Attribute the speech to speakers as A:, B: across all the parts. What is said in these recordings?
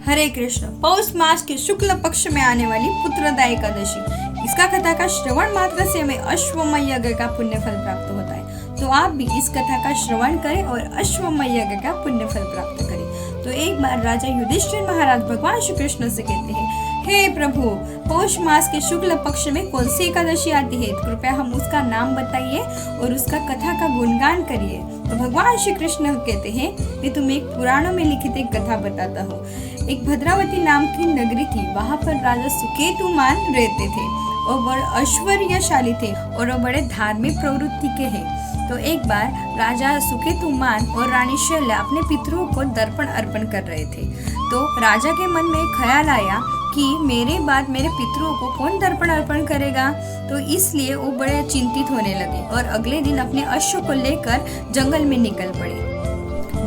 A: हरे कृष्ण। पौष मास के शुक्ल पक्ष में आने वाली पुत्रदा एकादशी, इसका कथा का श्रवण मात्र से हमें अश्वमेध यज्ञ का पुण्य फल प्राप्त होता है। तो आप भी इस कथा का श्रवण करें और अश्वमेध यज्ञ का पुण्य फल प्राप्त करें। तो एक बार राजा युधिष्ठिर महाराज भगवान श्री कृष्ण से कहते हैं, हे प्रभु, पौष मास के शुक्ल पक्ष में कौन सी एकादशी आती है? कृपया हम उसका नाम बताइए और उसका कथा का गुणगान करिए। तो भगवान श्री कृष्ण कहते हैं, मैं तुम्हें एक पुराणों में लिखित एक कथा बताता हूँ। एक भद्रावती नाम की नगरी थी। वहाँ पर राजा सुकेतुमान रहते थे और बड़े ऐश्वर्यशाली थे और वो बड़े धार्मिक प्रवृत्ति के हैं। तो एक बार राजा सुकेतुमान और रानी शैल्या अपने पितरों को दर्पण अर्पण कर रहे थे। तो राजा के मन में ख्याल आया कि मेरे बाद मेरे पितरों को कौन दर्पण अर्पण करेगा। तो इसलिए वो बड़े चिंतित होने लगे और अगले दिन अपने अश्व को लेकर जंगल में निकल पड़े।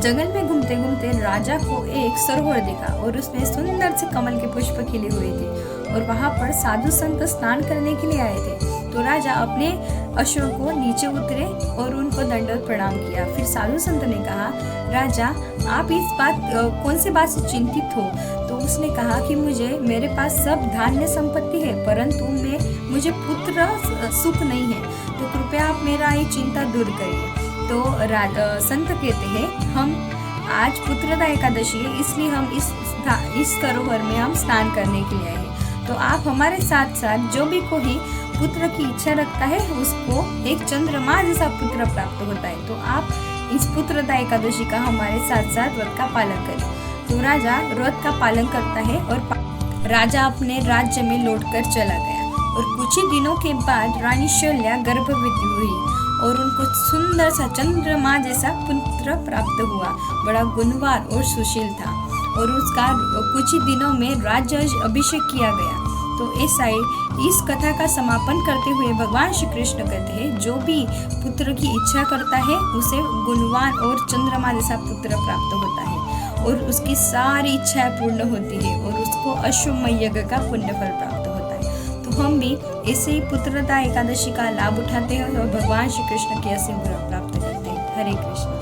A: जंगल में घूमते घूमते राजा को एक सरोवर दिखा और उसमें सुंदर से कमल के पुष्प खिले हुए थे और वहाँ पर साधु संत स्नान करने के लिए आए थे। तो राजा अपने अश्व को नीचे उतरे और उनको दंडवत प्रणाम किया। फिर साधु संत ने कहा, राजा आप कौन सी बात से चिंतित हो? तो उसने कहा कि मेरे पास सब धान्य संपत्ति है, परंतु मुझे पुत्र सुख नहीं है, तो कृपया आप मेरा ये चिंता दूर करिए। तो संत कहते हैं, हम आज पुत्रदा एकादशी है, इसलिए हम इस सरोवर में हम स्नान करने के लिए आए हैं। तो आप हमारे साथ साथ जो भी कोई पुत्र की इच्छा रखता है उसको एक चंद्रमा जैसा पुत्र प्राप्त होता है। तो आप इस पुत्रदा एकादशी का हमारे साथ साथ व्रत का पालन करें। तो राजा व्रत का पालन करता है और राजा अपने राज्य में लौटकर चला गया। और कुछ ही दिनों के बाद रानी शैल्या गर्भवती हुई और उनको सुंदर सा चंद्रमा जैसा पुत्र प्राप्त हुआ। बड़ा गुणवान और सुशील था और उसका कुछ ही दिनों में राज्य अभिषेक किया गया। तो ऐसा ही इस कथा का समापन करते हुए भगवान श्री कृष्ण कहते हैं, जो भी पुत्र की इच्छा करता है उसे गुणवान और चंद्रमा जैसा पुत्र प्राप्त होता है और उसकी सारी इच्छाएं पूर्ण होती है और उसको अश्वमेध यज्ञ का पुण्य फल प्राप्त होता है। तो हम भी ऐसे ही पुत्रदा एकादशी का लाभ उठाते हैं और भगवान श्री कृष्ण की असीम कृपा प्राप्त करते हैं। हरे कृष्ण।